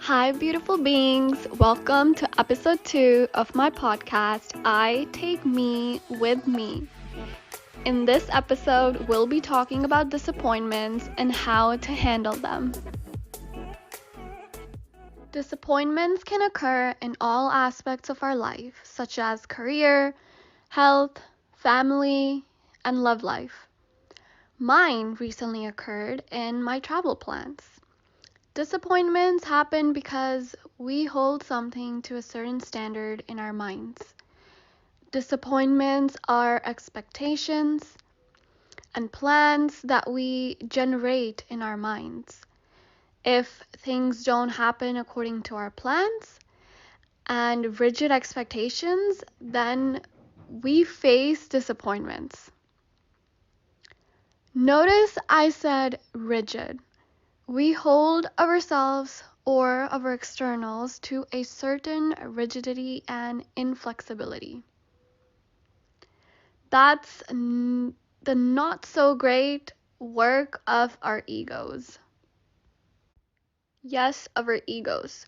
Hi, beautiful beings. Welcome to episode 2 of my podcast, I Take Me With Me. In this episode, we'll be talking about disappointments and how to handle them. Disappointments can occur in all aspects of our life, such as career, health, family, and love life. Mine recently occurred in my travel plans. Disappointments happen because we hold something to a certain standard in our minds. Disappointments are expectations and plans that we generate in our minds. If things don't happen according to our plans and rigid expectations, then we face disappointments. Notice I said rigid. We hold ourselves or our externals to a certain rigidity and inflexibility. That's the not so great work of our egos. Yes, of our egos.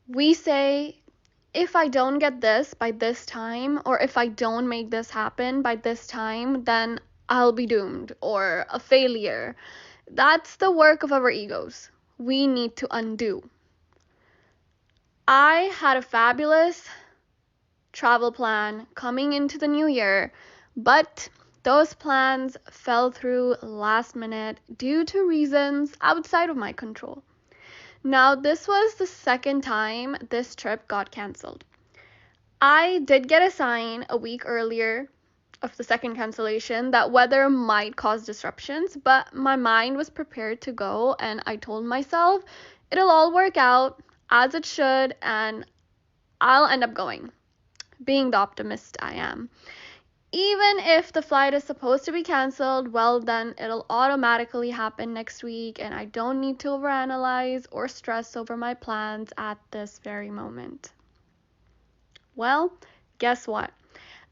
We say, if I don't get this by this time, or if I don't make this happen by this time, then I'll be doomed or a failure. That's the work of our egos. We need to undo. I had a fabulous travel plan coming into the new year, but those plans fell through last minute due to reasons outside of my control. Now, this was the second time this trip got canceled. I did get a sign a week earlier of the second cancellation that weather might cause disruptions, but my mind was prepared to go, and I told myself it'll all work out as it should and I'll end up going, being the optimist I am. Even if the flight is supposed to be canceled, well, then it'll automatically happen next week, and I don't need to overanalyze or stress over my plans at this very moment. Well, guess what?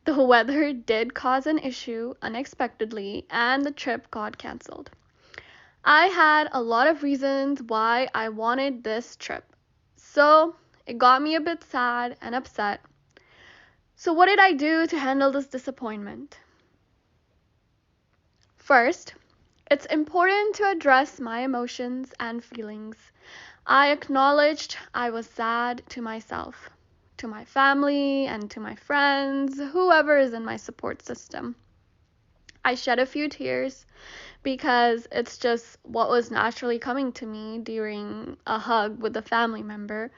The weather did cause an issue unexpectedly, and the trip got canceled. I had a lot of reasons why I wanted this trip, so it got me a bit sad and upset. So, what did I do to handle this disappointment? First, it's important to address my emotions and feelings. I acknowledged I was sad to myself, to my family, and to my friends, whoever is in my support system. I shed a few tears because it's just what was naturally coming to me during a hug with a family member.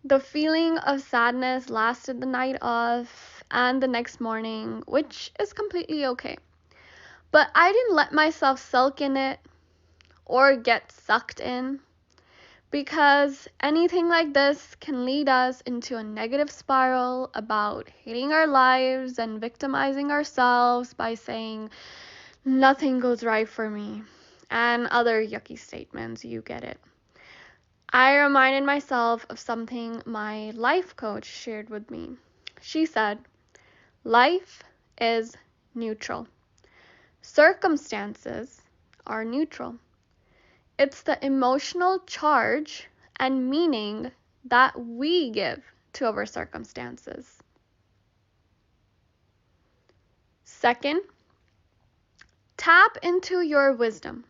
The feeling of sadness lasted the night of and the next morning, which is completely okay. But I didn't let myself sulk in it or get sucked in, because anything like this can lead us into a negative spiral about hating our lives and victimizing ourselves by saying, nothing goes right for me, and other yucky statements, you get it. I reminded myself of something my life coach shared with me. She said, life is neutral. Circumstances are neutral. It's the emotional charge and meaning that we give to our circumstances. Second, tap into your wisdom,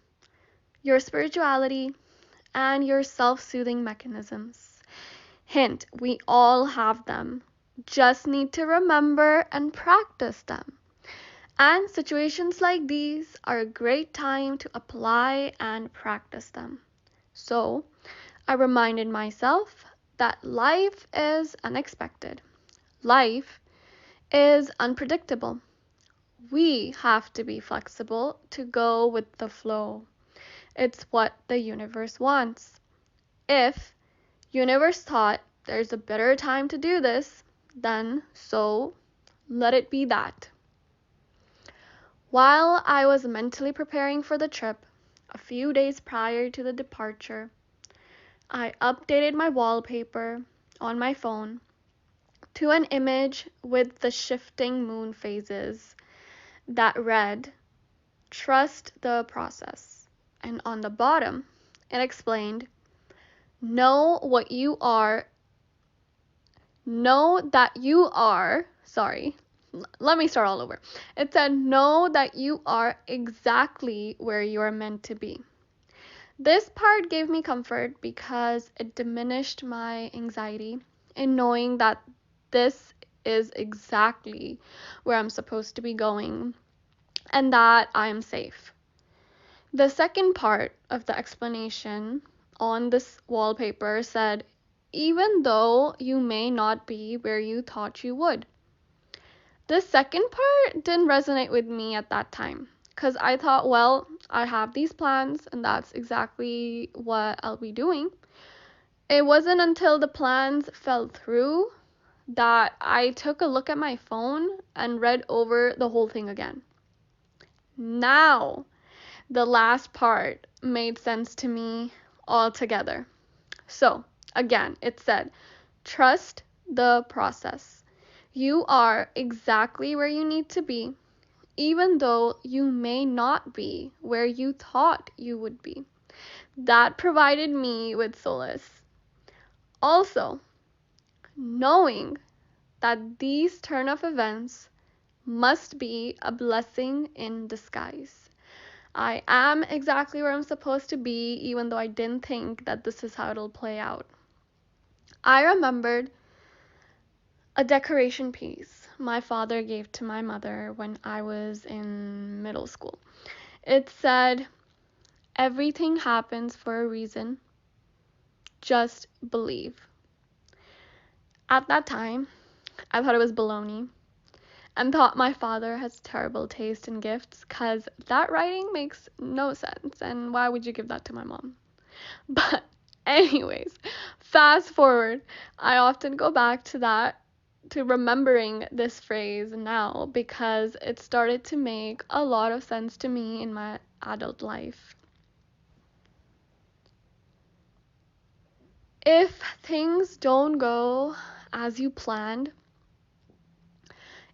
your spirituality, and your self-soothing mechanisms. Hint, we all have them. Just need to remember and practice them. And situations like these are a great time to apply and practice them. So, I reminded myself that life is unexpected. Life is unpredictable. We have to be flexible to go with the flow. It's what the universe wants. If universe thought there's a better time to do this, then so let it be that. While I was mentally preparing for the trip, a few days prior to the departure, I updated my wallpaper on my phone to an image with the shifting moon phases that read, "Trust the process." And on the bottom, it explained, Know what you are. Know that you are. Sorry. Let me start all over. It said, know that you are exactly where you are meant to be. This part gave me comfort because it diminished my anxiety in knowing that this is exactly where I'm supposed to be going and that I am safe. The second part of the explanation on this wallpaper said, even though you may not be where you thought you would. The second part didn't resonate with me at that time because I thought, well, I have these plans and that's exactly what I'll be doing. It wasn't until the plans fell through that I took a look at my phone and read over the whole thing again. Now, the last part made sense to me altogether. So, again, it said, trust the process. You are exactly where you need to be, even though you may not be where you thought you would be. That provided me with solace. Also, knowing that these turn of events must be a blessing in disguise. I am exactly where I'm supposed to be, even though I didn't think that this is how it'll play out. I remembered a decoration piece my father gave to my mother when I was in middle school. It said, everything happens for a reason. Just believe. At that time, I thought it was baloney and thought my father has terrible taste in gifts because that writing makes no sense and why would you give that to my mom? But anyways, fast forward, I often go back to remembering this phrase now because it started to make a lot of sense to me in my adult life. If things don't go as you planned,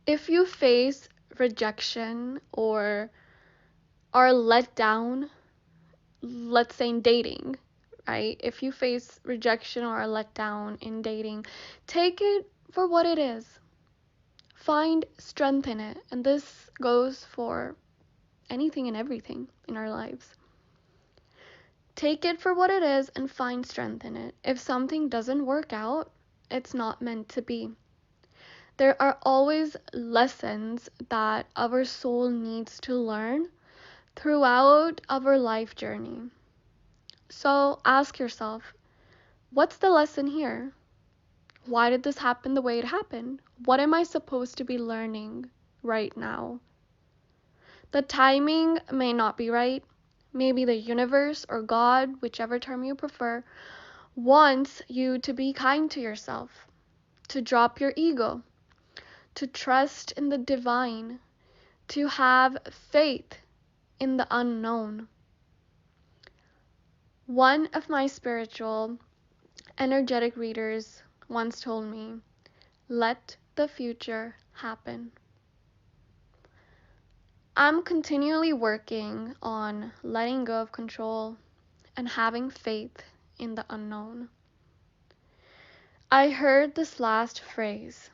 if you face rejection or are let down, let's say in dating, right? If you face rejection or are let down in dating, take it for what it is. Find strength in it. And this goes for anything and everything in our lives. Take it for what it is and find strength in it. If something doesn't work out, it's not meant to be. There are always lessons that our soul needs to learn throughout our life journey. So ask yourself, what's the lesson here? Why did this happen the way it happened? What am I supposed to be learning right now? The timing may not be right. Maybe the universe or God, whichever term you prefer, wants you to be kind to yourself, to drop your ego, to trust in the divine, to have faith in the unknown. One of my spiritual, energetic readers once told me, let the future happen. I'm continually working on letting go of control and having faith in the unknown. I heard this last phrase,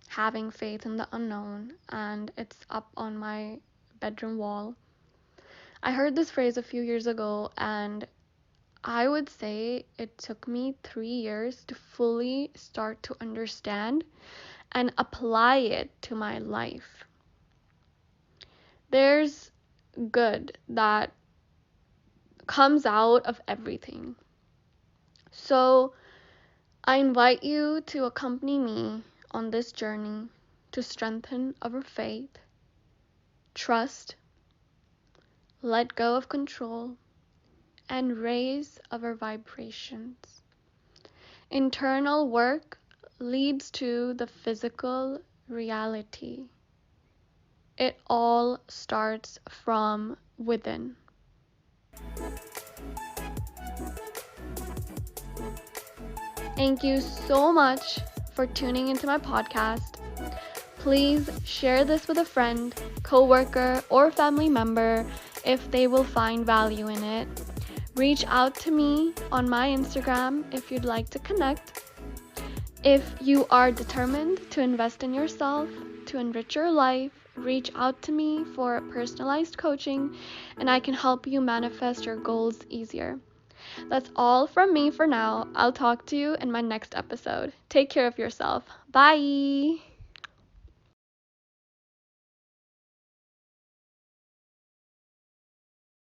having faith in the unknown, and it's up on my bedroom wall. I heard this phrase a few years ago, and I would say it took me 3 years to fully start to understand and apply it to my life. There's good that comes out of everything. So I invite you to accompany me on this journey to strengthen our faith, trust, let go of control, and raise our vibrations. Internal work leads to the physical reality. It all starts from within. Thank you so much for tuning into my podcast. Please share this with a friend, coworker, or family member if they will find value in it. Reach out to me on my Instagram if you'd like to connect. If you are determined to invest in yourself, to enrich your life, reach out to me for personalized coaching, and I can help you manifest your goals easier. That's all from me for now. I'll talk to you in my next episode. Take care of yourself. Bye!